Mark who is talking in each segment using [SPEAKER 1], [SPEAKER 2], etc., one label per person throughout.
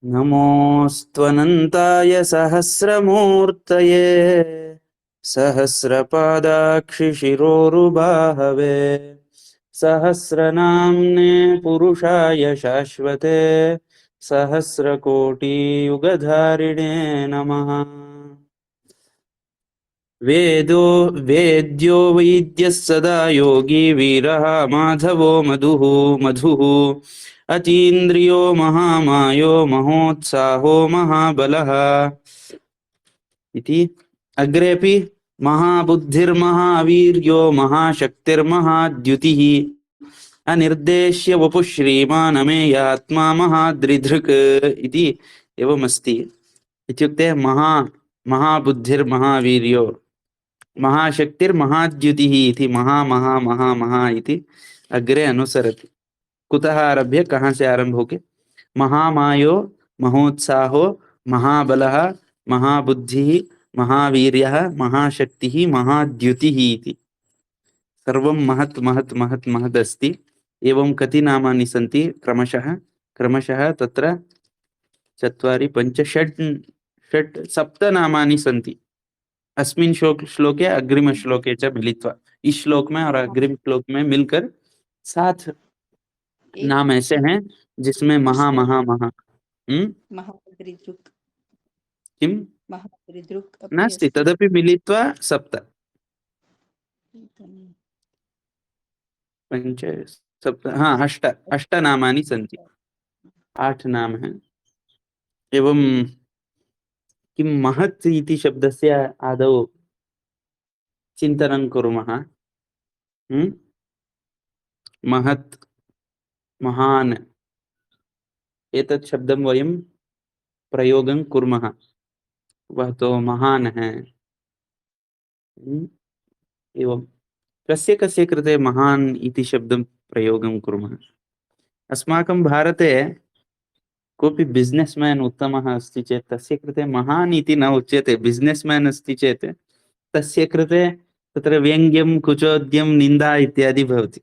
[SPEAKER 1] नमोऽस्त्वनन्ताय सहस्रमूर्तये सहस्रपादाक्षिशिरोरुबाहवे सहस्रनाम्ने पुरुषाय शाश्वते सहस्रकोटियुगधारिणे नमः। वेद्यो वैद्यः सदा योगी वीरः माधवो मधुः अतीन्द्रियो महामायो महोत्साहो महाबलः इति। अग्रेपि महाबुद्धिर्महावीर्यो महाशक्तिर्महाद्युतिः अनिर्देश्य वपुः श्रीमान् अमेयात्मा महाद्रिधृक् इति एवमस्ति। इत्युक्ते महाबुद्धिर्महावीर्यो महाशक्तिर्महाद्युतिः इति महा इति अग्रे अनुसरति। कुतः आरभ्य कहाँ से आरंभ होके महामायो महोत्साहो महाबलः महाबुद्धिः महावीर्यः महाशक्तिः महाद्युतिः इति सर्वं महत् महत् महत् महदस्ति। एवं कति नामानि सन्ति क्रमशः तत्र 4 5 षट् सप्त नामानि सन्ति अस्मिन् श्लोके अग्रिम श्लोके च मिलित्वा। इस श्लोक में और अग्रिम श्लोक में मिलकर 7 नाम ऐसे हैं जिसमें महा किम नास्ति तदपि मिलित्वा 7 5 7 हाँ 8 नामानि सन्ति 8 नाम हैं। एवं किं महत् इति शब्दस्य आदौ चिन्तनं कुर्मः। महत् महान् एतत् शब्दं वयं प्रयोगं कुर्मः। वह तो महान है। एवं कस्य कस्य कृते महान् इति शब्दं प्रयोगं कुर्मः। अस्माकं भारते कोऽपि बिजनेसमैन उत्तमः अस्ति चेत् तस्य कृते महान् इति न उच्यते। बिजनेसमैन अस्ति चेत् तस्य कृते तत्र व्यङ्ग्यं कुचोद्यं निंदा इत्यादि भवति।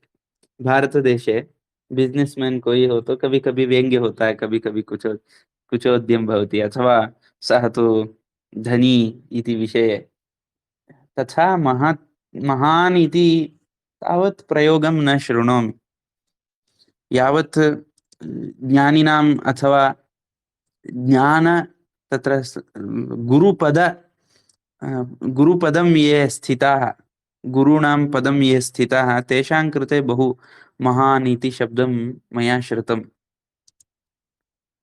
[SPEAKER 1] भारतदेशे बिजनेसमैन कोई हो तो कभी कभी व्यंग्य होता है, कभी कभी कुचोद्यम भवति, अथवा सः तु धनी इति विषये। तथा महान् इति तावत् प्रयोगं न शृणोमि। यावत् ज्ञानिनाम् अथवा ज्ञान तत्र गुरुपदं ये स्थिताः, गुरूणां पदं ये स्थिताः तेषां कृते बहु महान् इति शब्दं मया श्रुतम्।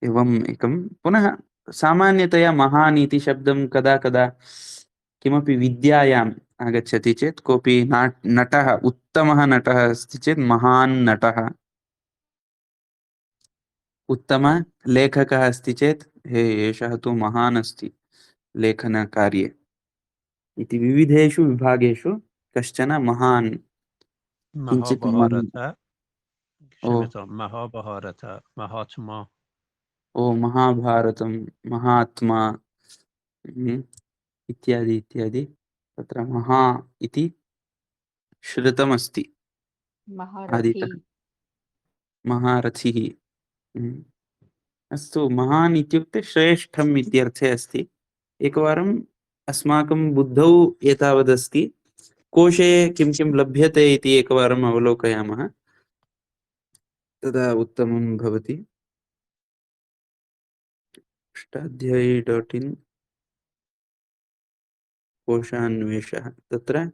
[SPEAKER 1] एवम् एकं पुनः सामान्यतया महान् इति शब्दं कदा कदा किमपि विद्यायाम् आगच्छति चेत् कोऽपि नटः उत्तमः नटः अस्ति चेत् महान् नटः, उत्तम लेखकः अस्ति चेत् हे एषः तु महान् अस्ति लेखनकार्ये इति विविधेषु विभागेषु कश्चन महान् किञ्चित्
[SPEAKER 2] महात्मा
[SPEAKER 1] महाभारतं महात्मा इत्यादि इत्यादि तत्र महा इति श्रुतमस्ति आदितः। महारथिः अस्तु। महान् इत्युक्ते श्रेष्ठम् इत्यर्थे अस्ति। एकवारम् अस्माकं बुद्धौ एतावदस्ति, कोशे किं किं लभ्यते इति एकवारम् अवलोकयामः, तदा उत्तमं भवति। अष्टाध्यायी.in कोशान्वेषः, तत्र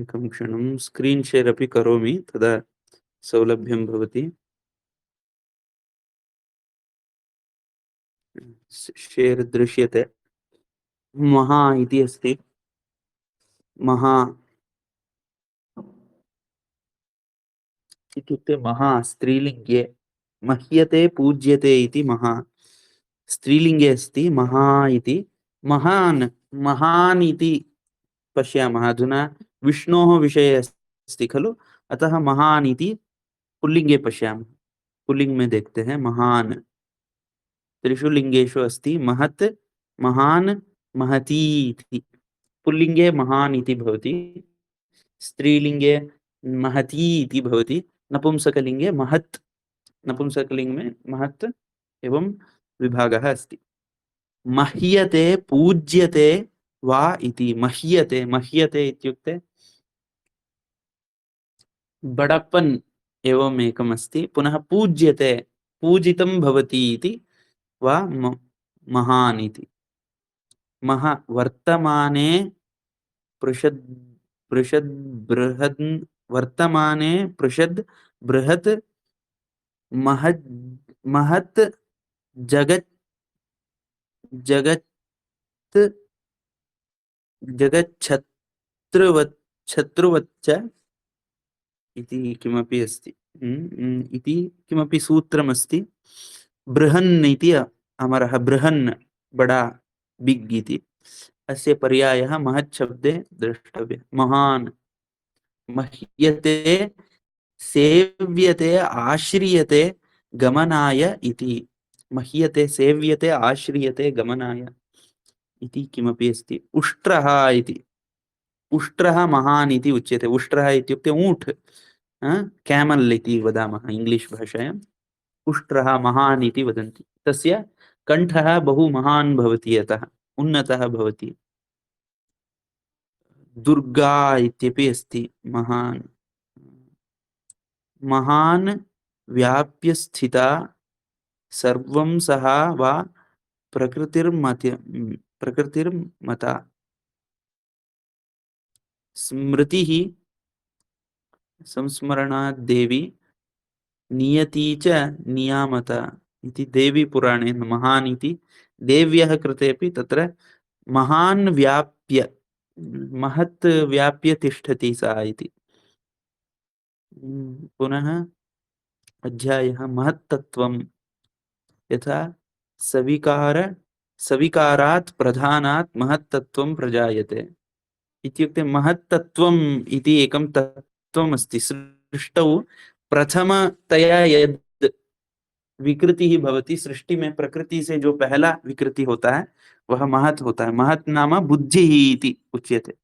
[SPEAKER 1] एकं क्षणं स्क्रीन् शेर् अपि करोमि, तदा सौलभ्यं भवति। शेर् दृश्यते। महा इति अस्ति। महा इत्युक्ते महा स्त्रीलिङ्गे मह्यते पूज्यते इति महा स्त्रीलिङ्गे अस्ति। महा इति महान् इति पश्यामः। अधुना विष्णोः विषये अस्ति खलु, अतः महान् इति पुल्लिङ्गे पश्यामः। पुल्लिङ्ग में देखते हैं महान्। त्रिषु लिङ्गेषु अस्ति महत् महान् महती इति। पुल्लिङ्गे महान् इति भवति, स्त्रीलिङ्गे महती इति भवति, नपुंसकलिंगे महत्, नपुंसकलिंग में महत् एवं विभागः अस्ति। मह्यते पूज्यते वा इति। मह्यते, मह्यते इत्युक्ते बडप्पन् एवम् एकम् अस्ति, पुनः पूज्यते, पूजितं भवति इति वा महान् इति। मह वर्तमाने पृषद्, पृषद् बृहद्, वर्तमाने पृषद् बृहत् महत्, महत् जगत्, जगत् जगच्छत्रुवत्, छत्रुवच्च इति किमपि अस्ति। इति किमपि सूत्रमस्ति। बृहन् इति अमरः, बृहन् बडा, बिग् इति। अस्य पर्यायः महत् शब्दे द्रष्टव्यः। महान्, मह्यते, सेव्यते, आश्रियते, गमनाय इति। मह्यते, सेव्यते, आश्रियते, गमनाय इति किमपि अस्ति। उष्ट्रः इति, उष्ट्रः महान् इति उच्यते। उष्ट्रः इत्युक्ते ऊँट, कैमल इति वदामः इंग्लिश भाषायाम्। उष्ट्रः महान् इति वदन्ति। तस्य कण्ठः बहु महान् भवति, यतः उन्नतः भवति। दुर्गा इत्यपि अस्ति, महान्, महान् व्याप्य स्थिता सर्वं सहा वा प्रकृतिर्मत्य, प्रकृतिर्मता। स्मृतिः संस्मरणात् देवी, नियति च नियामता इति देवी पुराणे महान् इति देव्यः कृते अपि तत्र महान् व्याप्य, महत् व्याप्य तिष्ठति सा इति। पुनः अध्यायः महत्तत्वं, यथा सविकार, सविकारात् प्रधानात् महत्तत्वं प्रजायते इत्युक्ते महत्तत्वम् इति एकं तत्त्वम् अस्ति। सृष्टौ प्रथमतया यद् विकृति ही भवती, सृष्टि में प्रकृति से जो पहला विकृति होता है वह महत् होता है। महत् नाम बुद्धि ही इति उच्यते।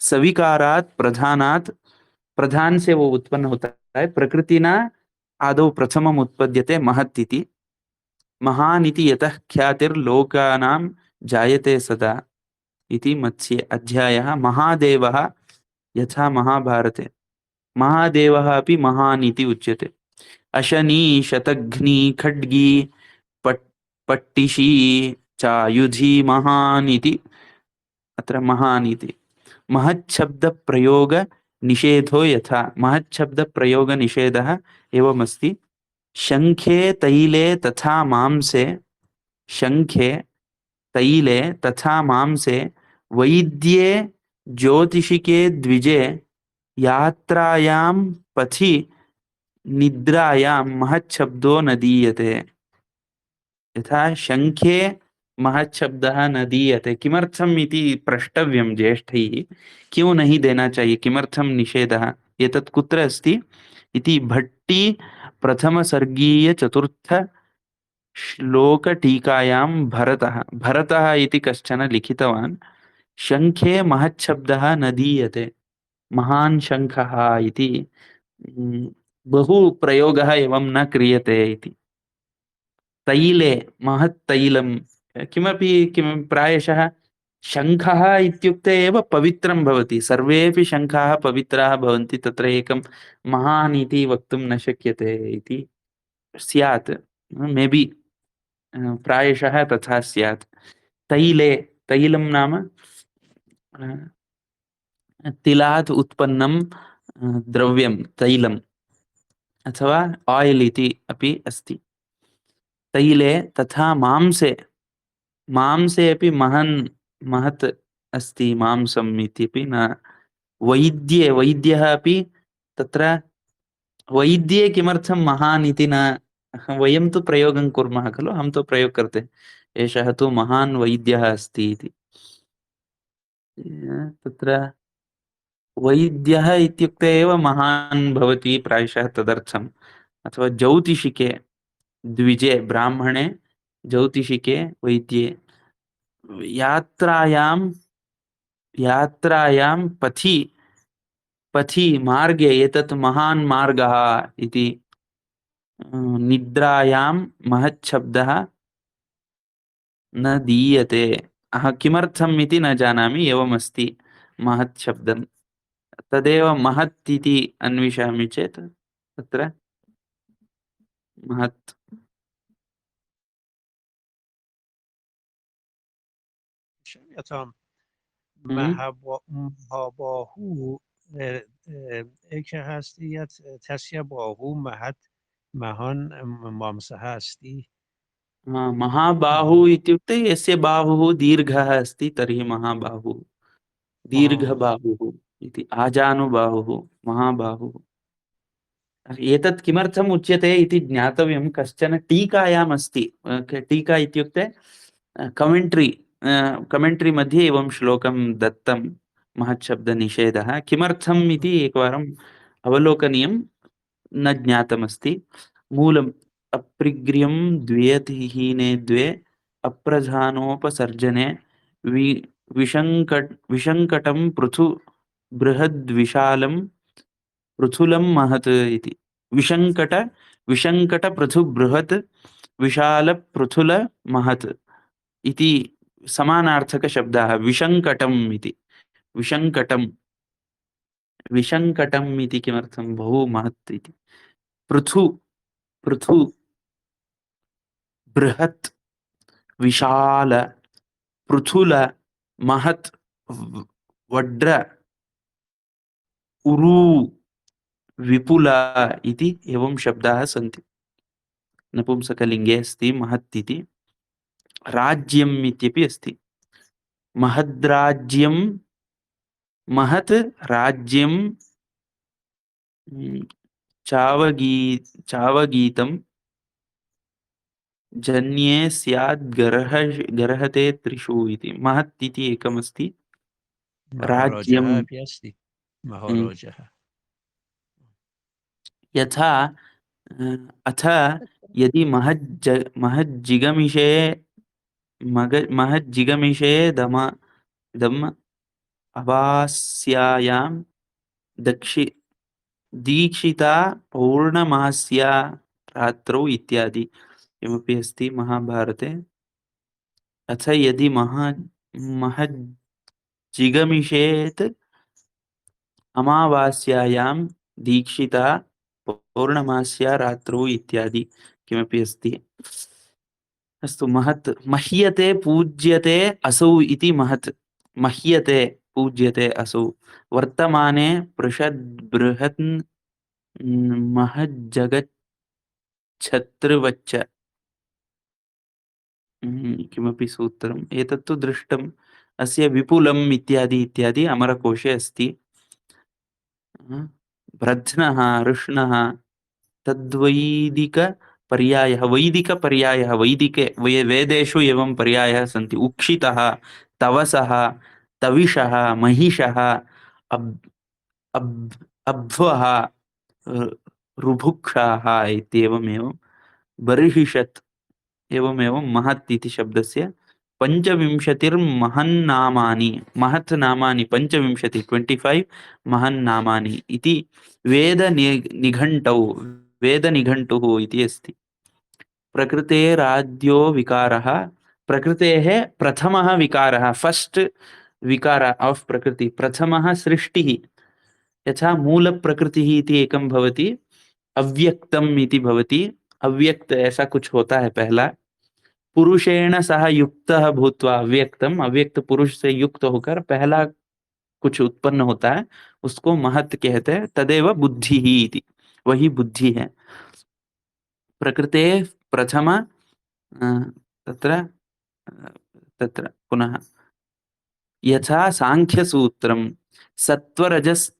[SPEAKER 1] सविकारात् प्रधानात्, प्रधान से वो उत्पन्न होता है, प्रकृतिना आदौ प्रथमम् उत्पद्यते महत् इति। महान् इति यतः ख्यातिर्लोकानां जायते सदा इति मत्स्ये। अध्यायः महादेवः, यथा महाभारते महादेवः अपि महान् इति उच्यते। अशनी, शतघ्नी, खड्गी, पट्टिशी चायुधी महान् इति अत्र महान् इति। महच्छब्द प्रयोग निषेधो यथा, महच्छब्द प्रयोग निषेधः एवमस्ति। शंखे तैले तथा मांसे, शंखे तैले तथा मांसे, वैद्ये ज्योतिषिके द्विजे, यात्रायां पथि निद्रायां महच्छब्दो न दीयते। यथा शंखे महच्छब्दः न दीयते, किमर्थम् इति प्रष्टव्यं ज्येष्ठैः। क्यों नहीं देना चाहिए, किमर्थं निषेधः, एतत् कुत्र अस्ति इति भट्टी प्रथम सर्गीय चतुर्थ श्लोक टीकायां भरतः, भरतः इति कश्चन लिखितवान्। शंखे महच्छब्दः न दीयते, महान् शंखः इति बहु प्रयोगः एवं न क्रियते इति। तैले महत् तैलं, किमपि किं प्रायशः शंखः इत्युक्ते एव पवित्रं भवति। सर्वेपि शंखाः पवित्राः भवन्ति, तत्र एकं महान् इति वक्तुं न शक्यते इति स्यात्। मे बि प्रायशः तथा स्यात्। तैले, तैलं नाम तिलात् उत्पन्नं द्रव्यं तैलम्, अथवा आयिल् इति अपि अस्ति। तैले तथा मांसे, मांसे अपि महान्, महत् अस्ति मांसम् इत्यपि न। वैद्ये, वैद्यः अपि तत्र, वैद्ये किमर्थं महान् इति न, वयं तु प्रयोगं कुर्मः खलु, हम तो प्रयोग करते हैं, एषः तु महान् वैद्यः अस्ति इति। तत्र वैद्यः इत्युक्ते एव महान् भवति प्रायशः तदर्थम्। अथवा ज्योतिषिके द्विजे, ब्राह्मणे ज्योतिषिके वैद्ये, यात्रायां, यात्रायां पथि, पथि मार्गे एतत् महान् मार्गः इति निद्रायां महच्छब्दः न दीयते। किमर्थम् इति न जानामि, एवमस्ति महत् शब्दं। तदेव महत् इति अन्विषामि चेत् तत्र महत्
[SPEAKER 2] यथा
[SPEAKER 1] हम्म।
[SPEAKER 2] महाबाहु एकः अस्ति यत् तस्य बहु महत् महान् मांसः अस्ति।
[SPEAKER 1] महाबाहु इत्युक्ते यस्य बाहुः दीर्घः अस्ति तर्हि महाबाहुः, दीर्घबाहुः इति। आजानुबाहुः महाबाहुः। एतत् किमर्थम् उच्यते इति ज्ञातव्यं। कश्चन टीकायाम् अस्ति। टीका इत्युक्ते कमेण्ट्री। कमेण्ट्री मध्ये एवं श्लोकं दत्तं, महच्छब्दनिषेधः किमर्थम् इति एकवारम् अवलोकनीयं, न ज्ञातमस्ति। मूलम् अप्रिग्र्यं द्व्यतिहीने द्वे अप्रधानोपसर्जने वि विशङ्कटं पृथु बृहद्विशालं पृथुलं महत् इति। विशङ्कट विशङ्कट पृथु बृहत् विशाल पृथुल महत् इति समानार्थकशब्दाः। विशङ्कटम् इति, विशङ्कटं विशङ्कटम् इति किमर्थं, बहु महत् इति। पृथु पृथु बृहत् विशाल पृथुल महत् वड्र उरू विपुल इति एवं शब्दाः सन्ति। नपुंसकलिङ्गे अस्ति महत् इति। राज्यम् इत्यपि अस्ति। महद्राज्यं महत् राज्यं चावगीतं जन्ये स्याद् गर्हते त्रिषु इति। महत् इति एकमस्ति।
[SPEAKER 2] महाराजः
[SPEAKER 1] राज्यं
[SPEAKER 2] अपि अस्ति। महाराजः
[SPEAKER 1] यथा अथ यदि महज्जिगमिषे महज्जिगमिषे दम अवास्यायां दीक्षिता पौर्णमास्या रात्रौ इत्यादि किमपि अस्ति महाभारते। अथ यदि महज्जिगमिषेत् अमावास्यायां दीक्षिता पौर्णमास्या रात्रौ इत्यादि किमपि अस्ति। अस्तु, महत् मह्यते पूज्यते असौ इति महत्। मह्यते पूज्यते असौ। वर्तमाने पृषद्बृहत् महज्जगच्छत्रुवच्च किमपि सूत्रम् एतत्तु दृष्टम्। अस्य विपुलम् इत्यादि इत्यादि अमरकोशे अस्ति। ब्रध्नः ऋष्णः तद्वैदिकपर्यायः, वैदिकपर्यायः, वैदिके वेदेषु एवं पर्यायः सन्ति। उक्षितः, तवसः, तविषः, महिषः, अब्ध्वः, रुभुक्षाः इत्येवमेवं। बर्हिषत् एवमेवं महत् इति शब्दस्य पञ्चविंशतिर्महन्नामानि, महत् नामानि 25, 25 महन्नामानि इति वेदनिघण्टुः इति अस्ति। प्रकृतेराद्यो विकारः, प्रकृतेः प्रथमः विकारः, फस्ट् विकार आफ् प्रकृति, प्रथमः सृष्टिः। यथा मूलप्रकृतिः इति एकं भवति, अव्यक्तम् इति भवति। अव्यक्त ऐसा कुछ होता है पहला। पुरुषेण सह युक्तः भूत्वा अव्यक्तम, अव्यक्त पुरुष से युक्त होकर पहला कुछ उत्पन्न होता है, उसको महत् कहते हैं। तदेव बुद्धि ही इति, वही बुद्धि है। प्रकृते प्रथम तत्र तत्र पुनः यथा सांख्यसूत्रं सत्वरजस्तमसां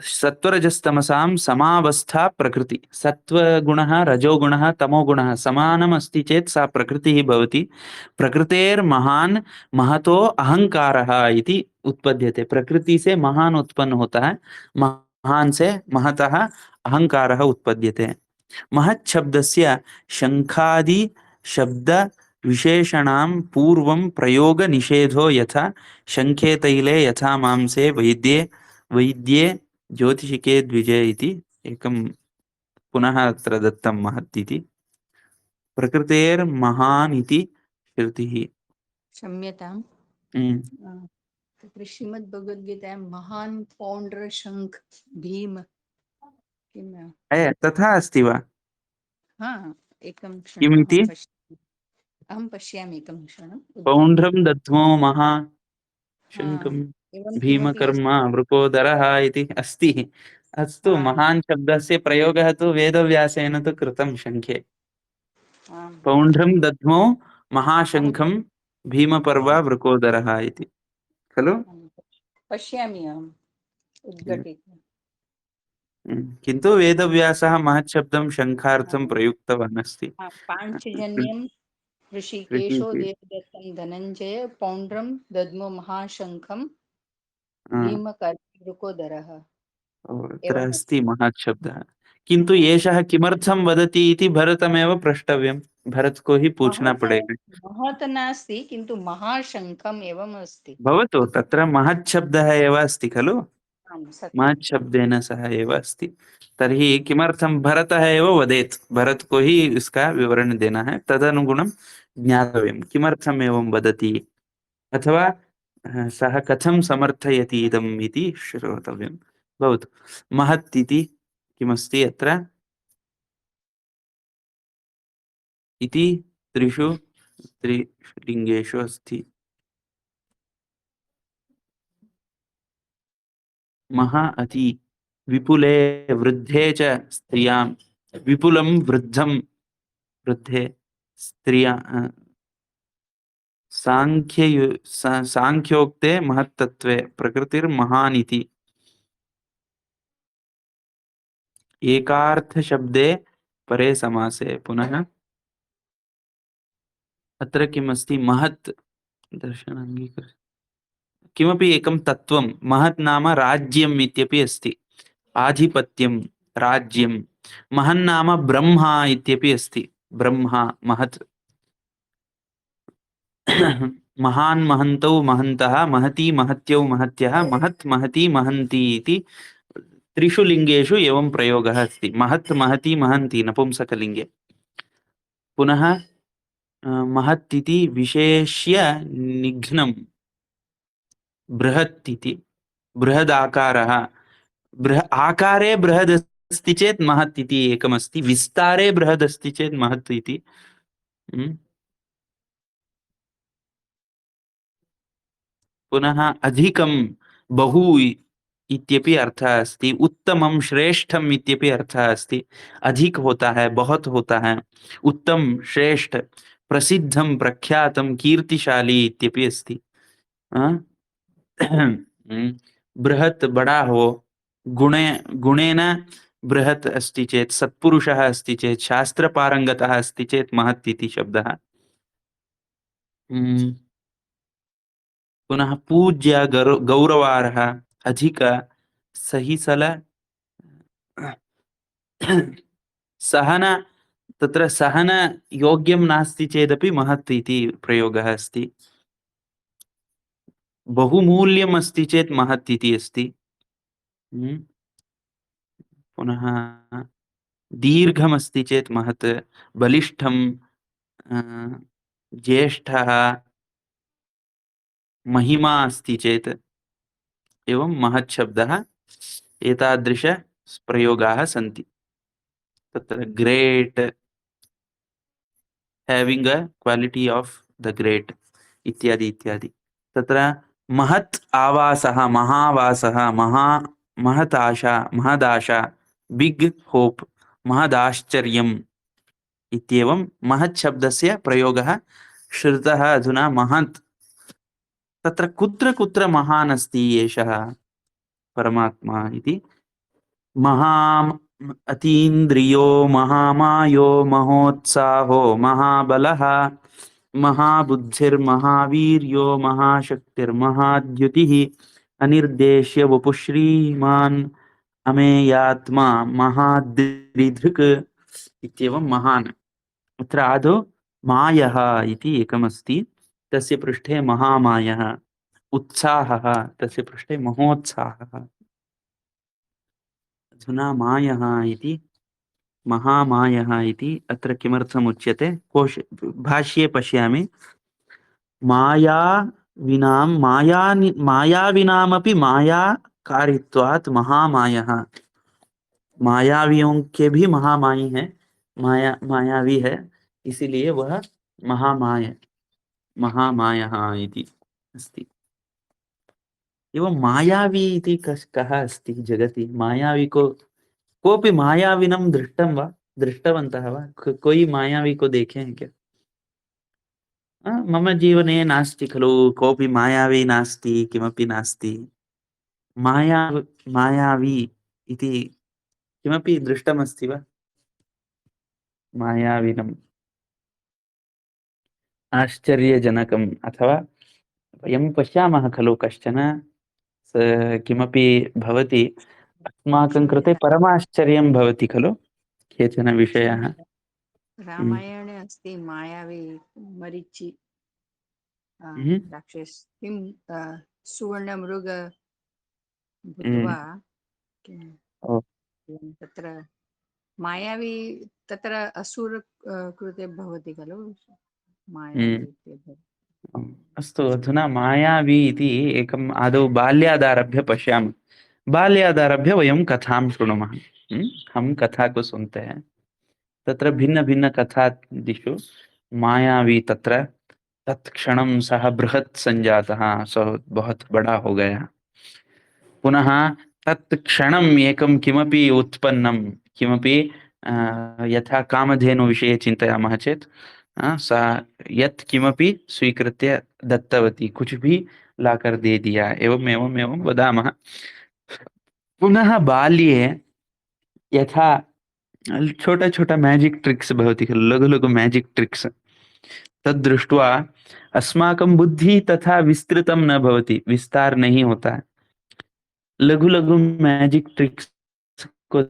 [SPEAKER 1] सत्वरजस्तमसां समावस्था प्रकृति। सत्वगुणः रजोगुणः तमोगुणः समानम् अस्ति चेत् सा प्रकृतिः भवति। प्रकृतेर्महान् महतो अहंकारः इति उत्पद्यते। प्रकृति से महान उत्पन्न होता है, महान से महतः अहंकारः उत्पद्यते। महत् शब्दस्य शंखादि शब्द विशेषणां पूर्वं प्रयोगनिषेधो यथा शङ्खे तैले यथा मांसे वैद्ये ज्योतिषिके द्विजे इति एकं पुनः अत्र दत्तं महत् इति। प्रकृतेर्महान् इति श्रुतिः।
[SPEAKER 3] क्षम्यताम्। तत्र श्रीमद्भगवद्गीतायां महान् पौण्ड्र शङ्ख भीम किं
[SPEAKER 1] तथा अस्ति वा?
[SPEAKER 3] एकं क्षणम्
[SPEAKER 1] किमिति?
[SPEAKER 3] अहं पश्यामि एकं क्षणम्।
[SPEAKER 1] पौण्ड्रं दध्मो महा शङ्खं
[SPEAKER 3] एवं किमपि
[SPEAKER 1] भीमकर्मा वृकोदरः इति अस्ति। अस्तु, महान् शब्दस्य प्रयोगः तु वेदव्यासेन तु कृतं शङ्खे। पौण्ड्रं दध्मो महाशङ्खं भीमपर्वा वृकोदरः इति खलु?
[SPEAKER 3] पश्यामि अहम् उद्घटित्वा।
[SPEAKER 1] किन्तु वेदव्यासः महत् शब्दं शङ्खार्थं प्रयुक्तवान् अस्ति।
[SPEAKER 3] पाञ्चजन्यं ऋषिकेशो देवदत्तं धनञ्जय पौण्ड्रं दद्मो महाशङ्खं भीमकर्मा
[SPEAKER 1] अत्र अस्ति महत् शब्दः। किन्तु एषः किमर्थं वदति इति भरतमेव प्रष्टव्यं। भरत को ही पूछना पड़ेगा।
[SPEAKER 3] महत् नास्ति किन्तु महाशङ्खम् एवम् अस्ति।
[SPEAKER 1] भवतु, तत्र महत् शब्दः एव अस्ति खलु? महत् शब्देन सह एव अस्ति। तर्हि किमर्थं भरतः एव वदेत्। भरत को ही इसका विवरण देना है, तदनुगुणं ज्ञातव्यं किमर्थम् एवं वदति अथवा सः कथं समर्थयति इदम् इति श्रोतव्यं। भवतु, महत् इति किमस्ति अत्र इति त्रिषु त्रिलिङ्गेषु अस्ति। महा अति विपुले वृद्धे च स्त्रियां विपुलं वृद्धं वृद्धे स्त्रिया सांख्योक्ते महत्तत्वे प्रकृतिर्महानिति एकार्थ शब्दे परे समासे। पुनः अत्र किमस्ति? महत् दर्शनाङ्गीकार किमपि एकं तत्त्वं। महत् नाम राज्यम् इत्यपि अस्ति। आधिपत्यं, राज्यं। महन्नाम ब्रह्मा इत्यपि अस्ति। ब्रह्मा महत्। महान् महन्तौ महन्तः महती महत्यौ महत्यः महत् महती महन्ती इति त्रिषु लिङ्गेषु एवं प्रयोगः अस्ति। महत् महती महन्ती नपुंसकलिङ्गे। पुनः महत् इति विशेष्य निघ्नं बृहत् इति। बृहदाकारः आकारे बृहदस्ति चेत् महत् इति एकमस्ति। विस्तारे बृहदस्ति चेत् महत् इति। पुनः अधिकं बहु इत्यपि अर्थः अस्ति। उत्तमं श्रेष्ठम् इत्यपि अर्थः अस्ति। अधिक होता है, बहुत होता है। उत्तम, श्रेष्ठ, प्रसिद्धं, प्रख्यातं, कीर्तिशाली इत्यपि अस्ति। बृहत् बड़ा हो, गुणेन बृहत् अस्ति चेत्, सत्पुरुषः अस्ति चेत्, शास्त्रपारङ्गतः अस्ति चेत् महत् इति शब्दः। पुनः पूज्य गौरवार्ह अधिक सहिसल सहन, तत्र सहन योग्यं नास्ति चेदपि महत् इति प्रयोगः अस्ति। बहुमूल्यम् अस्ति चेत् महत् इति अस्ति। पुनः दीर्घमस्ति चेत् महत्, बलिष्ठं, ज्येष्ठः, महिमा अस्ति चेत् एवं महत् शब्दः। एतादृश प्रयोगाः सन्ति। तत्र great, having a quality of the great इत्यादि इत्यादि। तत्र महत् आवासः, महावासः, महत् आशा, महदाशा, बिग होप, महदाश्चर्यम् इत्येवं महत् शब्दस्य प्रयोगः श्रुतः अधुना। महत् तत्र कुत्र कुत्र महान् अस्ति एषः परमात्मा इति। महाम् अतीन्द्रियो महामायो महोत्साहो महाबलः महाबुद्धिर्महावीर्यो महाशक्तिर्महाद्युतिः अनिर्देश्य वपुश्रीमान् अमेयात्मा महाद्रिधृक् इत्येवं महान्। अत्र आदौ मायः इति एकमस्ति, तस्य पृष्ठे महामायः, उत्साहः तस्य पृष्ठे महोत्साहः। अधुना मायः इति महामायः इति अत्र किमर्थम् उच्यते, भाष्ये पश्यामि। मायाविनामपि मायाकारित्वात् महामायः। मायावियों के भी महामाई है, मायावी है, इसीलिए वह महामायः इति अस्ति। एवं मायावी इति कः अस्ति जगति? मायावी को कोऽपि मायाविनं दृष्टं वा, दृष्टवन्तः वा? कोई मायावी को देखे हैं क्या? मम जीवने नास्ति खलु, कोऽपि मायावी नास्ति, किमपि नास्ति। मायावी इति किमपि दृष्टमस्ति वा? मायाविनम् आश्चर्यजनकम्, अथवा वयं पश्यामः खलु, कश्चन किमपि भवति, अस्माकं कृते परमाश्चर्यं भवति खलु केचन विषयाः।
[SPEAKER 3] रामायणे अस्ति मायावी मरीचि राक्षस किं सुवर्णमृग भूत्वा तत्र मायावी तत्र असुर कृते भवति खलु मायावी।
[SPEAKER 1] अस्तु, अधुना मायावी इति एकम् आदौ बाल्यादारभ्य पश्यामः। बाल्यादारभ्य वयं कथां शृणुमः। हम कथा को सुनते हैं, तत्र भिन्न भिन्न कथादिषु मायावी तत्र तत्क्षणं सः बृहत् संजातः, सः बहुत बड़ा हो गया। पुनः तत्क्षणम् एकं किमपि उत्पन्नं, किमपि यथा कामधेनु विषये चिन्तयामः चेत् सा यत् किमपि स्वीकृत्य दत्तवती, कुछ भी लाकर दे दिया, एवं एवं एवं वदामः। पुनः बाल्ये यथा छोटा छोटा मैजिक ट्रिक्स भवति खलु, लघु लघु मैजिक ट्रिक्स, तद् दृष्ट्वा अस्माकं बुद्धिः तथा विस्तृतं न भवति, विस्तार नहीं होता है। लघु लघु मैजिक ट्रिक्स को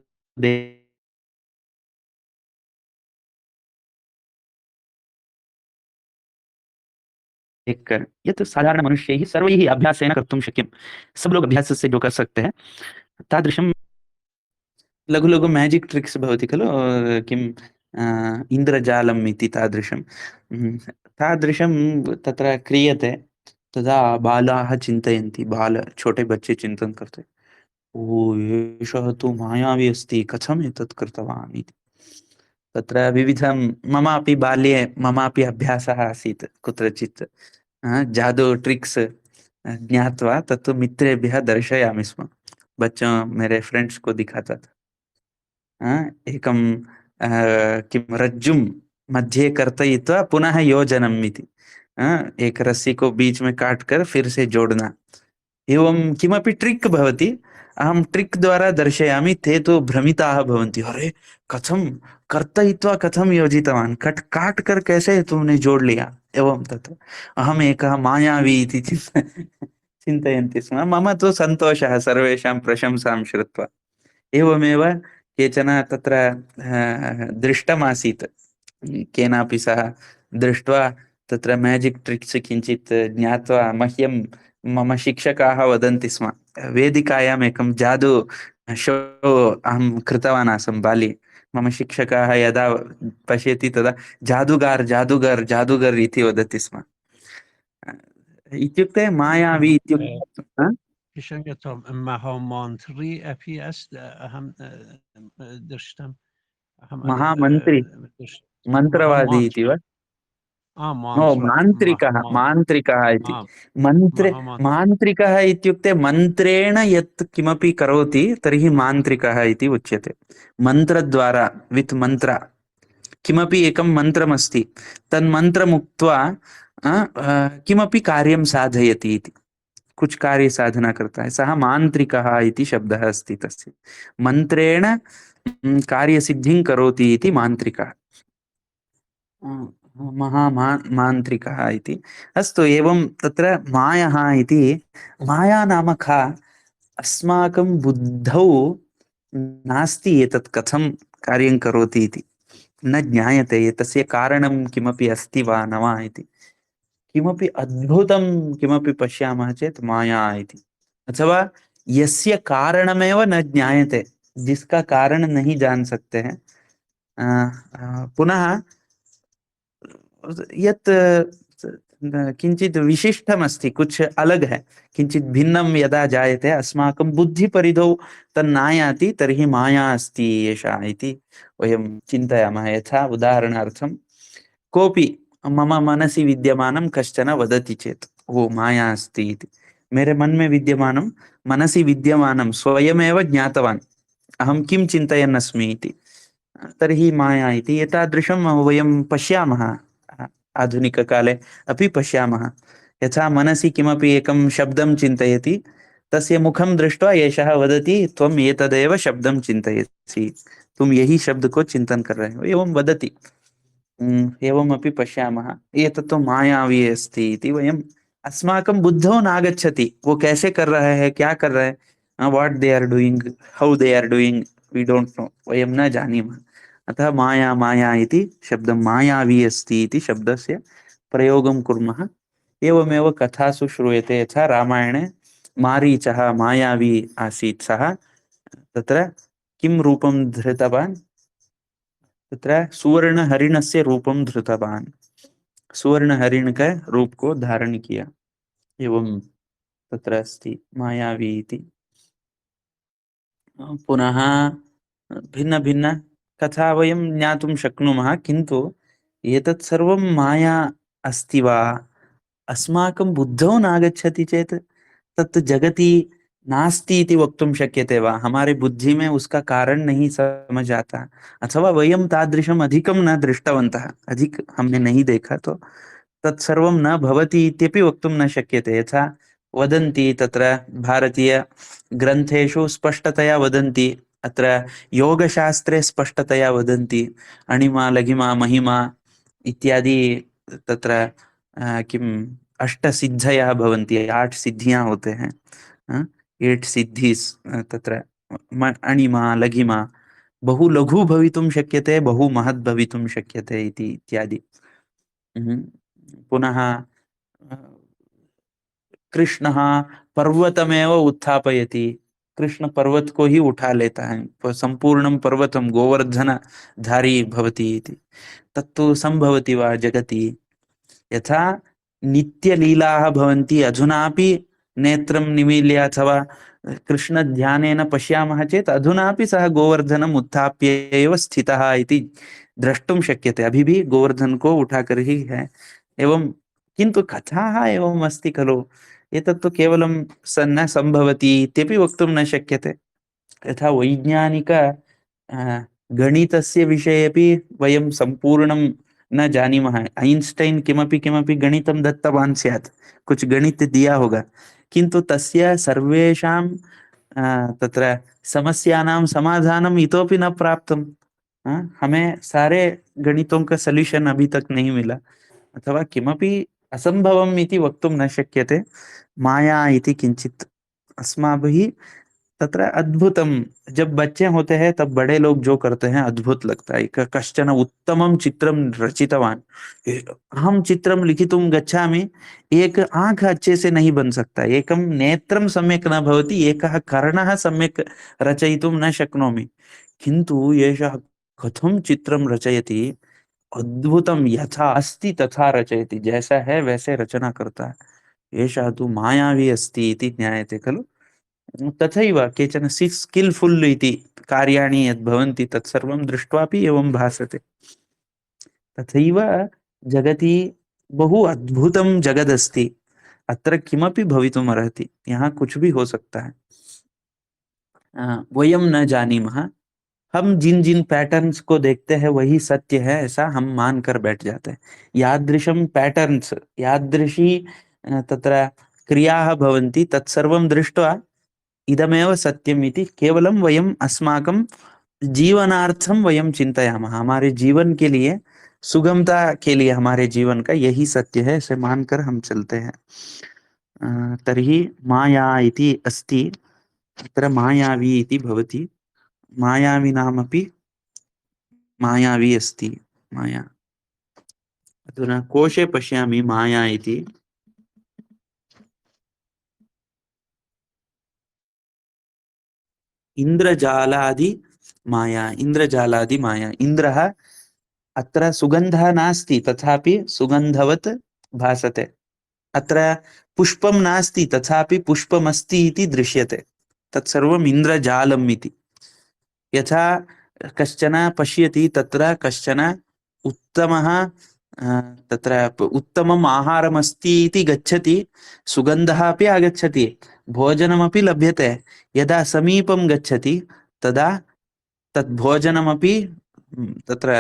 [SPEAKER 1] देखकर, यह तो साधारण मनुष्य ही सर्वैः अभ्यासेन कर्तुं शक्यं, सब लोग अभ्यास से जो कर सकते हैं, तादृशं लघु लघु मैजिक ट्रिक्स भवति खलु, किं इन्द्रजालम् इति तादृशं तादृशं तत्र क्रियते। तदा बालाः चिन्तयन्ति, छोटे बच्चे चिन्तन करते, ओ एषः तु मायावी अस्ति, कथम् एतत् कृतवान् इति। तत्र विविधं, ममापि बाल्ये ममापि अभ्यासः आसीत् कुत्रचित्, जादू ट्रिक्स ज्ञात्वा तत्तु मित्रेभ्यः दर्शयामि स्म, बच्चों मेरे फ्रेंड्स को दिखाता था। एकं किं रज्जुं मध्ये कर्तयित्वा पुनः योजनम् इति, एक रस्सी को बीच में काट कर फिर से जोड़ना, एवं किमपि ट्रिक भवति। अहं ट्रिक द्वारा दर्शयामि, ते तु भ्रमिताः भवन्ति, अरे कथं कर्तयित्वा कथं योजितवान्, काट कर कैसे तुमने जोड़ लिया, एवं तत् अहम् एकः मायावी इति चिन्तयन्ति स्म। मम तु सन्तोषः सर्वेषां प्रशंसां श्रुत्वा। एवमेव केचन तत्र दृष्टमासीत्, केनापि सह दृष्ट्वा तत्र मैजिक ट्रिक्स किञ्चित् ज्ञात्वा मह्यं मम शिक्षकाः वदन्ति स्म। वेदिकायाम् एकं जादू शो अहं कृतवान् आसं बाल्ये। मम शिक्षकाः यदा पश्यति तदा जादूगार जादूगर जादूगर इति वदति स्म। इत्युक्ते मायावी इत्युक्ते
[SPEAKER 2] किशङ्गतो महामन्त्री अपि अस्ति, अहं दृष्टम्,
[SPEAKER 1] महामन्त्री मन्त्रवादी इति वा? मान्त्रिकः इति। मान्त्रिकः इत्युक्ते मन्त्रेण यत् किमपि करोति तर्हि मान्त्रिकः इति उच्यते। मन्त्रद्वारा, वित् मन्त्र किमपि एकं मन्त्रमस्ति, तन्मन्त्रम् उक्त्वा किमपि कार्यं साधयति इति, कुछ कार्य साधना करता है, सः मान्त्रिकः इति शब्दः अस्ति तस्य। मन्त्रेण कार्यसिद्धिं करोति इति मान्त्रिकः, मान्त्रिकः इति। अस्तु, एवं तत्र मायः इति, माया नाम का? अस्माकं बुद्धौ नास्ति एतत् कथं कार्यं करोति इति। न ज्ञायते तस्य कारणं किमपि अस्ति वा न वा इति। किमपि अद्भुतं किमपि पश्यामः चेत् माया इति, अथवा यस्य कारणमेव न ज्ञायते, जिसका कारण नहीं जान सकते हैं। पुनः यत् किंचित विशिष्टमस्ति, कुछ अलग है, किंचित भिन्नं यदा जायते अस्माकं बुद्धिपरिधौ तन्नायाति तर्हि माया अस्ति एषा इति वयं चिन्तयामः। यथा उदाहरणार्थं कोऽपि मम मनसि विद्यमानं कश्चन वदति चेत् ओ माया अस्ति इति, मेरे मन में विद्यमानं मनसि विद्यमानं स्वयमेव ज्ञातवान् अहं किं चिन्तयन् अस्मि इति, तर्हि माया इति। एतादृशं वयं पश्यामः, आधुनिककाले अपि पश्यामः। यथा मनसि किमपि एकं शब्दं चिन्तयति, तस्य मुखं दृष्ट्वा एषः वदति त्वम् एतदेव शब्दं चिन्तयसि, तुम यही शब्द को चिंतन कर रहे हो, एवं वदति। एवमपि पश्यामः। एतत्तु मायावी अस्ति इति वयम् अस्माकं बुद्धौ नागच्छति, वो कैसे कर रहे हैं, क्या कर रहे हैं, what they are doing, how they are doing, we don't know, वयं न जानीमः। अतः माया माया इति शब्दं, मायावी अस्ति इति शब्दस्य प्रयोगं कुर्मः। एवमेव कथासु श्रूयते, यथा रामायणे मारीचः मायावी आसीत्, सः तत्र किं रूपं धृतवान्, तत्र सुवर्णहरिणस्य रूपं धृतवान्, सुवर्णहरिण का रूप को धारण किया, एवं तत्र अस्ति मायावी इति। पुनः भिन्न भिन्न कथा वयं ज्ञातुं शक्नुमः, किन्तु एतत् सर्वं माया अस्ति वा, अस्माकं बुद्धौ नागच्छति चेत् तत् जगति नास्ति इति वक्तुं शक्यते वा, हमारे बुद्धि में उसका कारण नहीं समझ आता, अथवा वयं तादृशम् अधिकं न दृष्टवन्तः, अधिक हमने नहीं देखा, तो तत्सर्वं न भवति इत्यपि वक्तुं न शक्यते। यथा वदन्ति तत्र भारतीय ग्रन्थेषु स्पष्टतया वदन्ति, अत्र योगशास्त्रे स्पष्टतया वदन्ति, अणिमा लघिमा महिमा इत्यादि तत्र किम् अष्टसिद्धयः भवन्ति, 8 सिद्धियां होते हैं, 8 सिद्धिस्, तत्र अणिमा लघिमा, बहु लघु भवितुं शक्यते, बहु महत् भवितुं शक्यते इति इत्यादि। पुनः कृष्णः पर्वतमेव उत्थापयति, कृष्ण पर्वत को ही उठा लेता है, संपूर्णं पर्वतं गोवर्धनधारी भवति इति, तत्तु संभवति वा जगति। यथा नित्यलीलाः भवन्ति, अधुनापि नेत्रं निमील्य अथवा कृष्ण ध्यानेन पश्यामः चेत् अधुनापि सः गोवर्धनम् उत्थाप्य एव स्थितः इति द्रष्टुं शक्यते, अभी भी गोवर्धन को उठाकर ही है। एवं किन्तु कथाः एवम् अस्ति खलु, एतत्तु केवलं न सम्भवति इत्यपि वक्तुं न शक्यते। यथा वैज्ञानिक गणितस्य विषये अपि वयं सम्पूर्णं न जानीमः, ऐन्स्टैन् किमपि किमपि गणितं दत्तवान् स्यात्, कुछ गणित दिया होगा, किन्तु तस्य सर्वेषां तत्र समस्यानां समाधानम् इतोपि न प्राप्तं। हमें सारे गणितों का सॉल्यूशन अभी तक नहीं मिला, अथवा किमपि असंभवम् इति वक्तुं न शक्यते। माया इति किंचित अस्माभिः तत्र अद्भुतम, जब बच्चे होते हैं तब बड़े लोग जो करते हैं अद्भुत लगता है। कश्चन उत्तमं चित्रं रचितवान्, अहं चित्रं लिखितुं गच्छामि, एक आंख अच्छे से नहीं बन सकता, एकं नेत्रं सम्यक् न भवति, एकः कर्णः सम्यक् रचयितुं न शक्नोमि, किन्तु एषः कथं चित्रं रचयति, अद्भुतं, यथा अस्ति तथा रचयति, जैसा है वैसे रचना करता है, एषः तु मायावी अस्ति इति ज्ञायते खलु। तथैव केचन स्किल्फुल् इति कार्याणि यद् भवन्ति तत्सर्वं दृष्ट्वापि एवं भासते। तथैव जगति बहु अद्भुतं जगदस्ति, अत्र किमपि भवितुम् अर्हति, यहाँ कुछ भी हो सकता है, वयं न जानीमः। हम जिन जिन पैटर्न्स को देखते हैं वही सत्य है, ऐसा हम मानकर बैठ जाते हैं। यादृशं पैटर्न्स, यादृशी तत्र क्रियाः भवन्ति, तत्सर्वं दृष्ट्वा इदमेव सत्यम् इति केवलं वयम् अस्माकं जीवनार्थं वयं चिन्तयामः, हमारे जीवन के लिए, सुगमता के लिए हमारे जीवन का यही सत्य है, ऐसे मानकर हम चलते हैं। तर्हि माया इति अस्ति, तत्र मायावी इति भवति, मायाविनामपि मायावी अस्ति माया। अधुना कोशे पश्यामि माया इति। इन्द्रजालादि माया, इन्द्रजालादि माया। इन्द्रः अत्र सुगन्धः नास्ति तथापि सुगन्धवत् भासते। अत्र पुष्पं नास्ति तथापि पुष्पमस्ति इति दृश्यते। तत्सर्वम् इन्द्रजालम् इति। यथा कश्चन पश्यति तत्र कश्चन उत्तमः तत्र उत्तमम् आहारमस्ति इति गच्छति, सुगन्धः अपि आगच्छति, भोजनमपि लभ्यते। यदा समीपं गच्छति तदा तत् भोजनमपि तत्र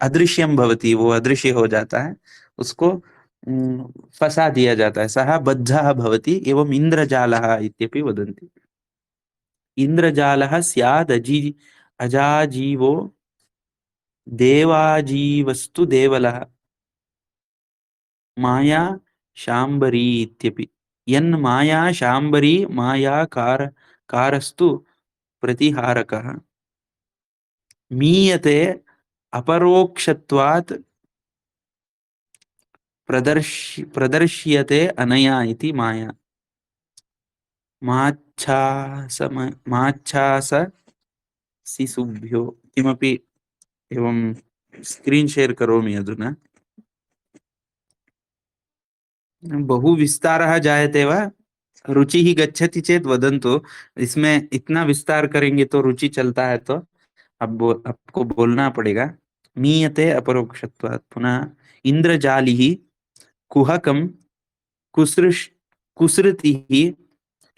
[SPEAKER 1] अदृश्यं भवति, वो अदृश्य हो जाता है, उसको फंसा दिया जाता है, सः बद्धः भवति। एवं इन्द्रजालः इत्यपि वदन्ति। इन्द्रजालः स्याद् अजाजीवो देवाजीवस्तु देवलः माया शाम्बरी इत्यपि। यन्माया शाम्बरी माया कारस्तु प्रतिहारकः मीयते अपरोक्षत्वात् प्रदर्श्यते अनया इति माया। माच्छास शिशुभ्यो किमपि एवं स्क्रीन शेयर करोमि अधुना। बहु विस्तारः जायते वा? रुचिः गच्छति चेत वदन्तु। इसमें इतना विस्तार करेंगे तो रुचि चलता है तो अब आपको बोलना पड़ेगा। मीयते अपरोक्षत्वात्। पुनः इंद्रजालिः कुहकं कुसृतिः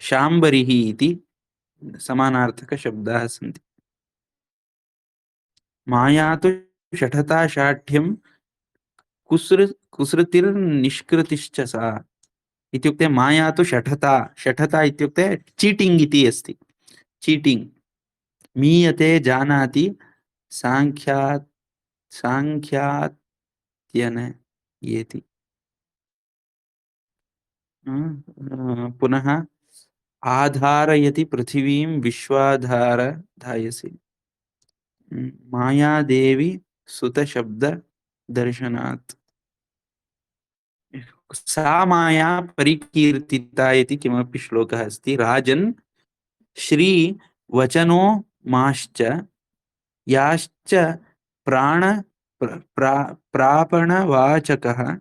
[SPEAKER 1] शाम्बरिः इति समानार्थक शब्दाः सन्ति। माया तो शठता शाठ्यं कुसृतिर्निष्कृतिश्च सा। इत्युक्ते माया तो शठता, शठता इत्युक्ते चीटिंग इति अस्ति। चीटिंग मीयते जानाति सांख्यात्यन येति। पुनः आधारयति पृथिवीं विश्वाधार धायसि। मायादेवी सुतशब्द दर्शनात्। सा माया परिकीर्तिता इति किमपि श्लोकः अस्ति। राजन् श्री वचनो माश्च याश्च प्राण प्रापणवाचकः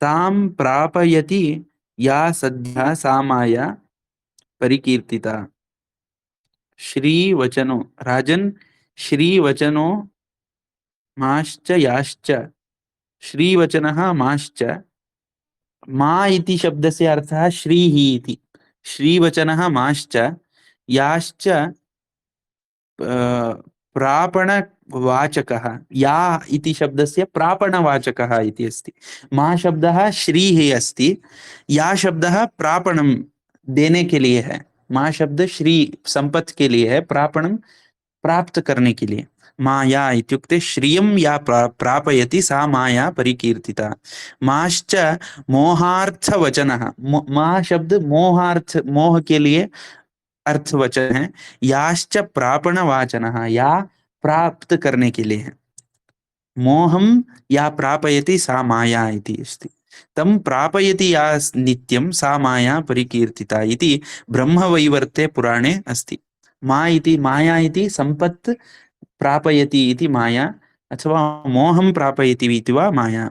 [SPEAKER 1] तां प्रापयति या सद्यः सा माया परिकीर्तिता। श्री वचनो राजन् श्री वचनो माश्च याश्च। श्री वचनः माश्च। मा इति शब्दस्य अर्थः श्रीः इति। श्रीवचनः माश्च याश्च प्रापणवाचकः। या इति शब्दस्य प्रापणवाचकः इति अस्ति। मा शब्दः श्रीः अस्ति, या शब्दः प्रापणं देने के लिए है। मा शब्द श्री संपत्ति के लिए है, प्रापणं प्राप्त करने के लिए। माया इत्युक्ते श्रियं या प्रापयति सा माया परिकीर्तिता। माश्च मोहार्थवचनः। मा शब्द मोहार्थ, मोह के लिए अर्थवचन है। याश्च प्रापणवाचनः, या प्राप्त करने के लिए है। मोहं या प्रापयति सा माया इति अस्ति। तं प्रापयति या नित्यं सा माया परिकीर्तिता इति ब्रह्मवैवर्ते पुराणे अस्ति। मा इति माया इति संपत् प्रापयति इति माया, अथवा मोहं प्रापयति इति वा माया।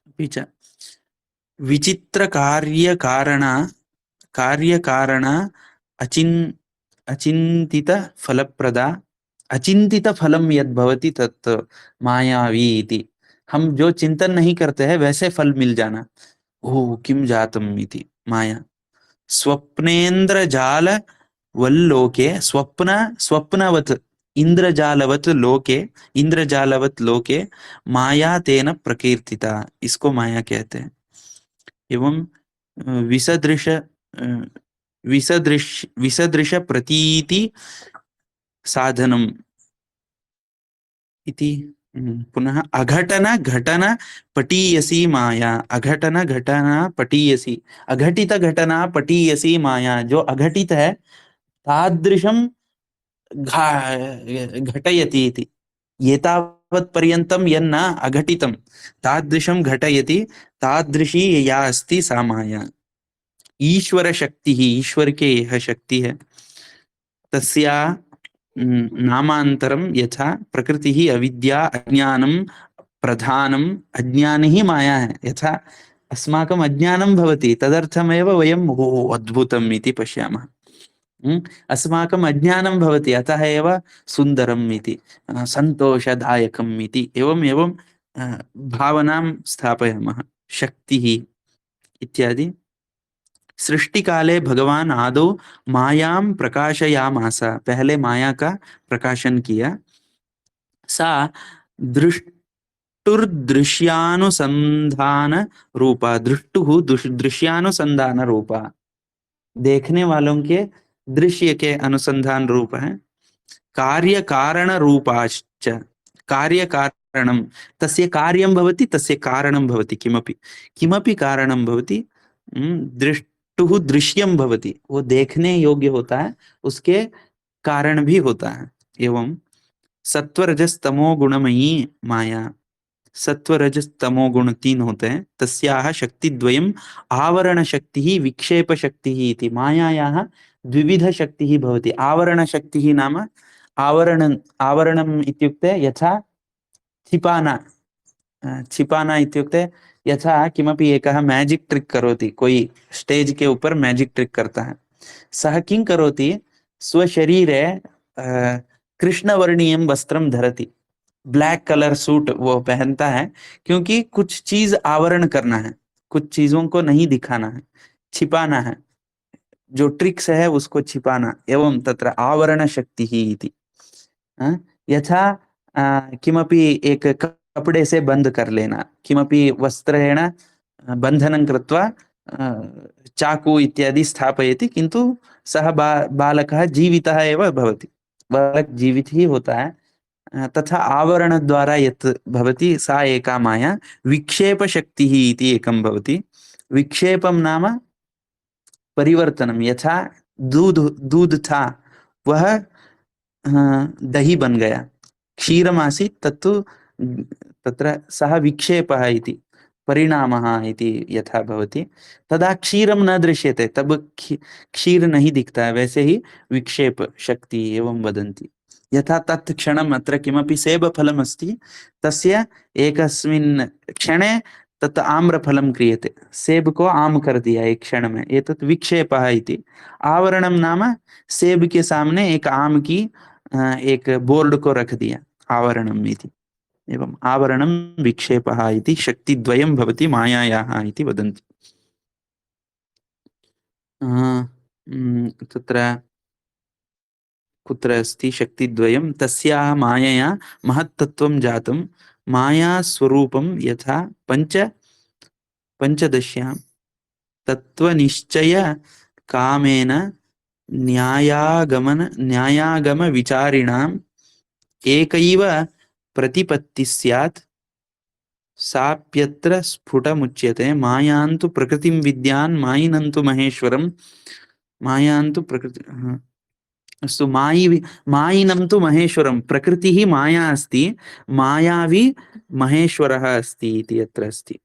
[SPEAKER 1] अपि च विचित्र कार्यकारण अचिन्तित फलप्रदा। अचिंतित फलम यद भवति तत् मायावी इति। हम जो चिंतन नहीं करते हैं वैसे फल मिल जाना। ओह किम जातम इति माया। स्वप्नेन्द्रजाल वल्लोके स्वप्नवत् इंद्रजालवत् लोके, इंद्रजालवत् लोके माया तेन प्रकीर्तिता। इसको माया कहते हैं। एवं विसदृश प्रतीति साधनम इति। पुनः अघटन घटना पटीयसी माया। अघटन घटना पटीयसी, अघटित घटना पटीयसी माया। जो अघटित है तादृशम घटयति इति। एतावत् पर्यन्तं यन्न अघटितं तादृशं घटयति, तादृशी या अस्ति सा माया। ईश्वर शक्तिः, ईश्वर के यह शक्ति है, तस्या नामान्तरं यथा प्रकृतिः अविद्या अज्ञानं प्रधानम्, अज्ञानी ही माया है। यथा अस्माकम् अज्ञानं भवति तदर्थमेव वयम् ओ अद्भुतम् इति पश्यामः। अस्माकम् अज्ञानं भवति अतः एव सुन्दरम् इति, सन्तोषदायकम् इति, एवम् एवं भावनां स्थापयामः। शक्तिः इत्यादि। सृष्टि काले भगवान आदौ मायां प्रकाशयामास, पहले माया का प्रकाशन किया। सा दृष्टुर्दृश्यानुसंधान रूपा, दृष्टुः दृश्यानुसंधान रूपा, देखने वालों के दृश्य के अनुसंधान रूप है। कार्य कारण रूपाश्च, कार्य कारणं, तस्य कार्यं भवति तस्य कारणं भवति, किमपि किमपि कारणं भवति। दृष्टुः दृश्यं भवति, वो देखने योग्य होता है, उसके कारण भी होता है। एवं सत्वरजस तमो गुणमयी माया, सत्व रजस तमो गुण तीन होते हैं। तस्याः शक्तिद्वयम् आवरण शक्तिः विक्षेप शक्तिः इति। मायायाः द्विविध शक्तिः भवति। आवरण शक्तिः नाम आवरणम् इत्युक्ते यथा छिपाना, छिपाना इत्युक्ते यथा किमपि एकः मैजिक ट्रिक करोति, कोई स्टेज के ऊपर मैजिक ट्रिक करता है, सः किं करोति, स्वशरीरे कृष्णवर्णीयं वस्त्रं धरति, ब्लैक कलर सूट वो पहनता है, क्योंकि कुछ चीज आवरण करना है, कुछ चीजों को नहीं दिखाना है, छिपाना है, जो ट्रिक्स है उसको छिपाना। एवं तत्र आवरण शक्तिः इति। यथा किमपि एक कपड़े से बंद कर लेना, किमपि वस्त्रेण बन्धनं कृत्वा चाकू इत्यादि स्थापयति, किन्तु सः बालकः जीवितः एव भवति, बालक जीवित ही होता है। तथा आवरण द्वारा यत् भवति सा एका माया। विक्षेप शक्तिः इति एकं भवति। विक्षेपं नाम परिवर्तनं, यथा दूध था वह दही बन गया, क्षीरम् आसीत् तत्तु तत्र सः विक्षेपः इति, परिणामः इति यथा भवति, तदा क्षीरं न दृश्यते, तब क्षीर नहीं दिखता है, वैसे ही विक्षेप शक्ति एवं वदन्ति। यथा तत् क्षणम् अत्र किमपि सेबफलम् अस्ति, तस्य एकस्मिन् क्षणे तत् आम्रफलं क्रियते, सेब को आम कर दिया एक क्षण में, एतत् विक्षेपः इति। आवरणं नाम सेब के सामने एक आम की एक बोर्ड को रख दिया, आवरणम् इति। एवं आवरणं विक्षेपः इति शक्तिद्वयं भवति मायायाः इति वदन्ति। तत्र कुत्र अस्ति शक्तिद्वयं, तस्याः मायया महत्तत्वं जातं, माया स्वरूपं यथा पंचदश्यां तत्वनिश्चय कामेन न्यायागम विचारिणाम् एकैव प्रतिपत्ति स्यात्, साप्यत्र स्फुटमुच्यते। मायान्तु प्रकृतिं विद्यान् मायिनन्तु महेश्वरं, मायान्तु प्रकृति अस्तु, मायिनं तु महेश्वरं, प्रकृतिः माया अस्ति, मायावी महेश्वरः अस्ति इति अत्र अस्ति।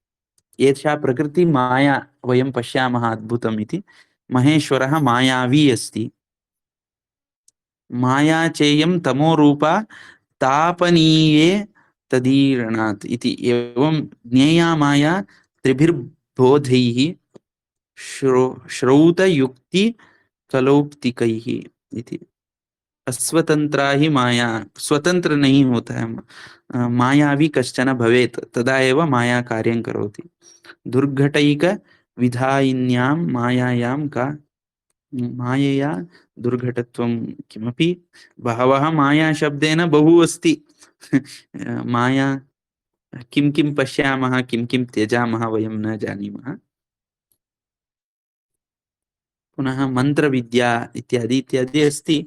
[SPEAKER 1] एषा प्रकृति माया वयं पश्यामः अद्भुतम् इति, महेश्वरः मायावी अस्ति। माया चेयं तमोरूपा तापनीये तदीरणात् इति। एवं ज्ञेया माया त्रिभिर्बोधैः श्रौतयुक्ति कलौक्तिकैः इति। अस्वतंत्रा ही माया, स्वतंत्र नहीं होता है, मायावी कश्चन भवेत् तदा एव माया कार्यं करोति। दुर्घटैक विधायिन्यां मायायां का मायया दुर्घटत्वं किमपि, बहवः माया शब्देन बहु अस्ति। माया किं किं पश्यामः, किं किं त्यजामः वयं न जानीमः। पुनः मंत्रविद्या इत्यादि इत्यादि अस्ति।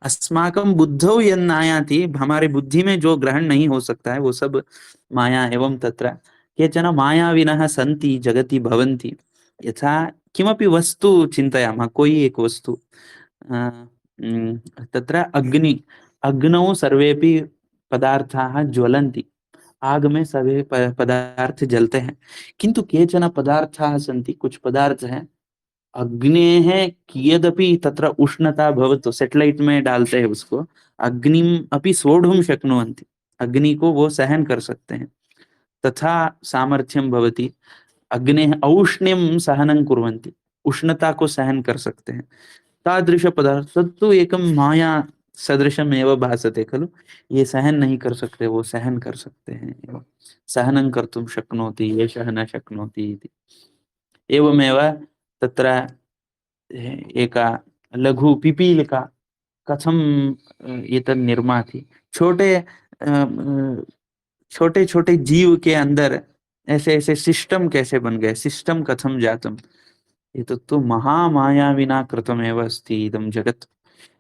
[SPEAKER 1] अस्माकं बुद्धौ यन्नायाति, हमारे बुद्धि में जो ग्रहण नहीं हो सकता है वो सब माया। एवं तत्र केचन मायाविनः सन्ति जगति भवन्ति। यथा किमपि वस्तु चिन्तयामः, कोई एक वस्तु तत्र अग्नौ सर्वेपि पदार्थाः ज्वलन्ति। आग में सभी पदार्थ जलते हैं, किंतु केचन पदार्थाः सन्ति, कुछ पदार्थ हैं अग्नेः कियदपि तत्र उष्णता भवतु, सेटेलाइट में डालते हैं उसको, अग्निम् अपि सोढुं शक्नुवन्ति, अग्नि को वो सहन कर सकते हैं, तथा सामर्थ्यं भवति। अग्नेः औष्ण्यं सहनं कुर्वन्ति, उष्णता को सहन कर सकते हैं। तादृश पदार्थ तत्तु एकं माया सदृशम् एव भासते खलु। ये सहन नहीं कर सकते, वो सहन कर सकते हैं एव। सहनं कर्तुं शक्नोति, एषः न शक्नोति इति। एवमेव तत्र एका लघु पिपीलिका कथम एतत् निर्माति, छोटे छोटे छोटे जीव के अंदर ऐसे ऐसे सिस्टम कैसे बन गए, सिस्टम कथम जातम, एतत्तु महामायाविना कृतमेव अस्ति इदं जगत्।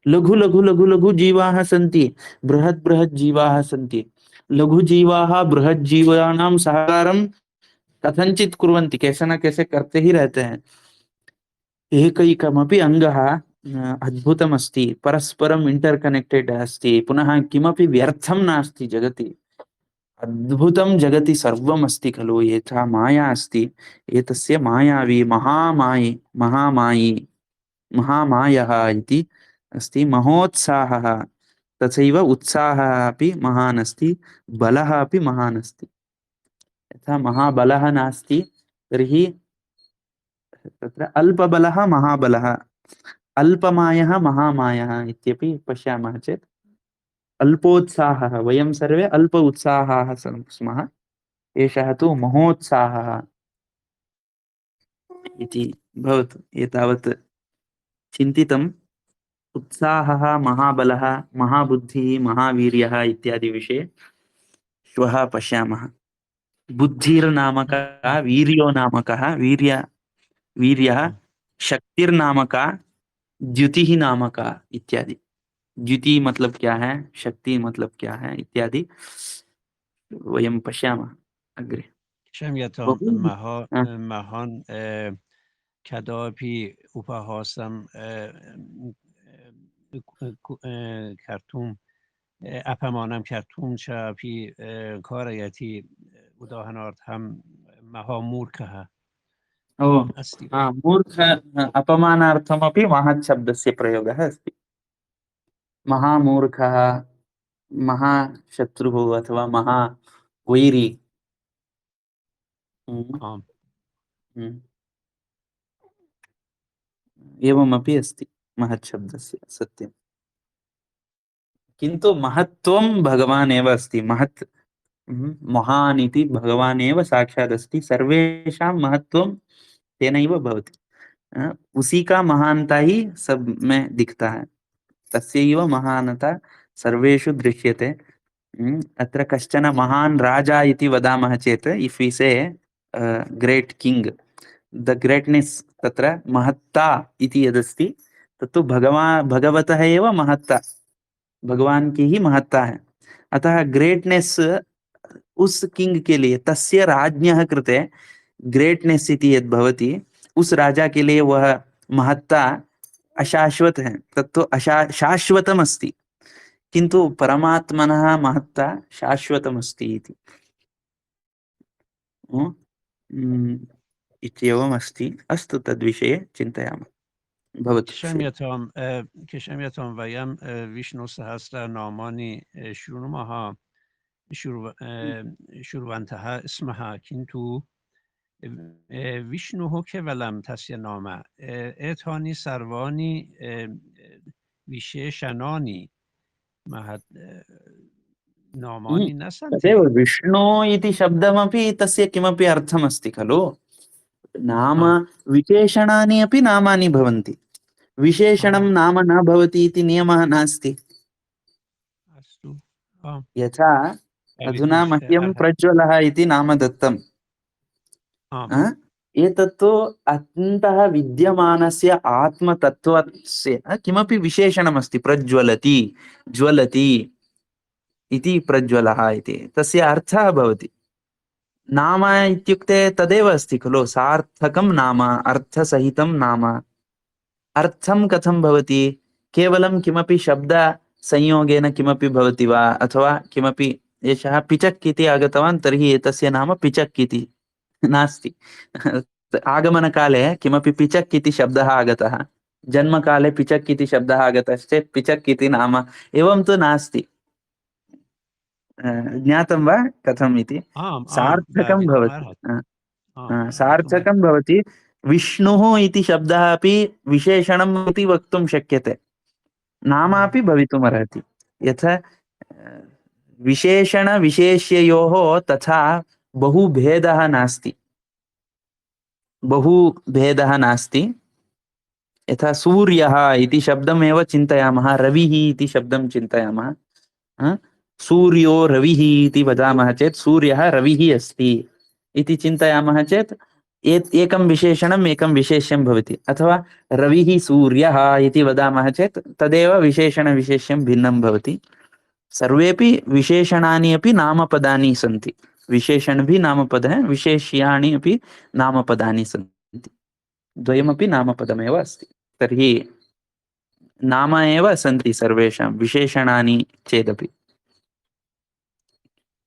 [SPEAKER 1] लघु लघु लघु लघु जीवाः सन्ति, बृहत् बृहत् जीवाः सन्ति। लघु जीवाः बृहत् जीवानां सहकारं कथंचित् कुर्वन्ति, कैसे न कैसे करते ही रहते हैं। एकैकमपि अङ्गः अद्भुतमस्ति, परस्परम् इंटरकनेक्टेड अस्ति, पुनः किमपि व्यर्थं नास्ति जगति। अद्भुतं जगति सर्वम् अस्ति खलु, यथा माया अस्ति, एतस्य मायावी महामायी महामायी महामायः इति अस्ति। महोत्साहः तथैव उत्साहः अपि महान् अस्ति, बलः अपि महान् अस्ति। यथा महाबलः नास्ति तर्हि तत्र अल्पबलः महाबलः, अल्पमायः महामायः इत्यपि पश्यामः चेत् अल्पोत्साहः, वयं सर्वे अल्प उत्साहाः स्मः, एषः तु महोत्साहः इति भवतु। एतावत् चिन्तितम्। उत्साहः, महाबलः, महाबुद्धिः, महावीर्यः इत्यादि विषये श्वः पश्यामः। बुद्धिर्नामकः, वीर्यो नामकः, वीर्यः, शक्तिर्नामका, द्युतिः नामका इत्यादि। द्युति मतलब क्या है, शक्ति मतलब क्या है इत्यादि वयं पश्यामः अग्रे।
[SPEAKER 2] क्षम्यतां
[SPEAKER 1] बहु
[SPEAKER 2] महान् कदापि उपहासं कर्तुं अपमानं कर्तुं च अपि कारयति। उदाहरणार्थं महामूर्खः
[SPEAKER 1] ओ
[SPEAKER 2] अस्ति।
[SPEAKER 1] मूर्ख अपमानार्थमपि महत् शब्दस्य प्रयोगः अस्ति। महामूर्खः, महाशत्रुः अथवा महावैरी।
[SPEAKER 2] आम्।
[SPEAKER 1] एवमपि अस्ति महत् शब्दस्य, सत्यं। किन्तु महत्त्वं भगवान् एव अस्ति। महत् महान् इति भगवान् एव साक्षात् अस्ति। सर्वेषां महत्त्वं तेनैव भवति। उसी का महानता ही सब में दिखता है, तस्यैव महानता सर्वेषु दृश्यते। अत्र कश्चन महान् राजा इति वदामः चेत्, इफ् वी से ग्रेट किंग, द ग्रेटनेस तत्र महत्ता इति यदस्ति तत्तु भगवतः एव महत्ता, भगवान की ही महत्ता है। अतः ग्रेटनेस उस किंग के लिए, तस्य राज्ञः कृते ग्रेटनेस इति यद् भवति, उस राजा के लिए वह महत्ता अशाश्वत है, तत्तु शाश्वतम् अस्ति, किंतु परमात्मनः महत्ता शाश्वतम् अस्ति इति। इत्येवम् अस्ति। अस्तु, तद्विषये चिन्तयामः। भवतु।
[SPEAKER 2] क्षम्यतां वयं विष्णुसहस्रनामानि शृण्वन्तः स्मः, किन्तु विष्णुः केवलं तस्य नाम, एतानि सर्वाणि विशेषणानि महत् नामानि न सन्ति।
[SPEAKER 1] तदेव विष्णु इति शब्दमपि तस्य किमपि अर्थमस्ति खलु। नाम विशेषणानि अपि नामानि भवन्ति, विशेषणं नाम न भवति इति नियमः नास्ति।
[SPEAKER 2] अस्तु।
[SPEAKER 1] यथा अधुना मह्यं प्रज्वलः इति नाम दत्तम्। एतत्तु अन्तः विद्यमानस्य आत्मतत्त्वस्य किमपि विशेषणमस्ति। प्रज्वलति, ज्वलति इति प्रज्वलः इति तस्य अर्थः भवति। नाम इत्युक्ते तदेव अस्ति खलु, सार्थकं नाम, अर्थसहितं नाम। अर्थं कथं भवति, केवलं किमपि शब्दसंयोगेन किमपि भवति वा अथवा किमपि एषः पिचक् इति आगतवान् तर्हि एतस्य नाम पिचक् इति नास्ति। आगमनकाले किमपि पिचक् इति शब्दः आगतः, जन्मकाले पिचक् इति शब्दः आगतश्चेत् पिचक् इति नाम एवं तु नास्ति। ज्ञातं वा कथम् इति?
[SPEAKER 2] आम्
[SPEAKER 1] सार्थकं भवति।
[SPEAKER 2] ज्ञातुमर्हति।
[SPEAKER 1] सार्थकं भवति। विष्णुः इति शब्दः अपि विशेषणम् इति वक्तुं शक्यते, नामापि भवितुमर्हति। यथा विशेषणविशेष्ययोः तथा बहु भेदः नास्ति, बहु भेदः नास्ति। यथा सूर्यः इति शब्दमेव चिन्तयामः, रविः इति शब्दं चिन्तयामः, सूर्यो रविः इति वदामः चेत् सूर्यः रविः अस्ति इति चिन्तयामः चेत् एकं विशेषणम् एकं विशेष्यं भवति। अथवा रविः सूर्यः इति वदामः चेत् तदेव विशेषणविशेष्यं भिन्नं भवति। सर्वेपि विशेषणानि अपि नामपदानि सन्ति। विशेषणभिः नामपदः, विशेष्याणि अपि नामपदानि सन्ति। द्वयमपि नामपदमेव अस्ति। तर्हि नाम एव सन्ति सर्वेषां विशेषणानि चेदपि।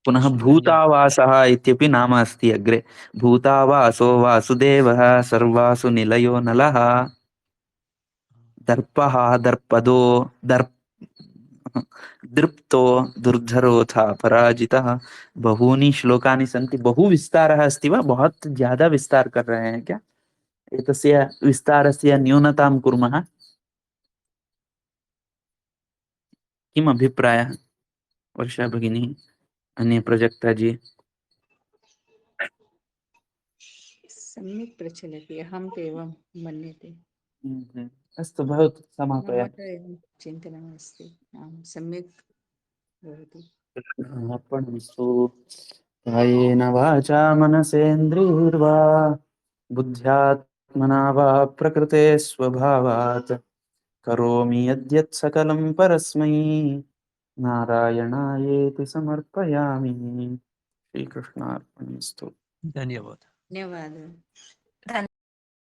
[SPEAKER 1] पुनः भूतावासः इत्यपि नाम अस्ति अग्रे। भूतावासो वासुदेवः सर्वासु निलयो नलः। दर्पः दर्पदो दृप्तो दुर्धरोऽथा पराजितः। बहूनि श्लोकानि सन्ति। बहु विस्तारः अस्ति वा? बहुत ज्यादा विस्तार कर रहे हैं क्या? एतस्य विस्तारस्य न्यूनतां कुर्मः। किम् अभिप्रायः वर्षा भगिनी, अन्य प्रजक्ता जी?
[SPEAKER 3] सम्यक् प्रचलति, अहं तु एवं मन्यते।
[SPEAKER 1] अस्तु, भवतु
[SPEAKER 3] मम
[SPEAKER 1] समापयामि।
[SPEAKER 3] तु एवं चिन्तनमस्ति, आं सम्यक् भवति।
[SPEAKER 1] अर्पणमस्तु। कायेन वाचा मनसेन्द्रियैर्वा बुद्ध्यात्मना वा प्रकृते स्वभावात् करोमि यद्यत् सकलं परस्मै नारायणायेति समर्पयामि। श्रीकृष्णार्पणमस्तु।
[SPEAKER 2] धन्यवाद।
[SPEAKER 3] धन्यवादः।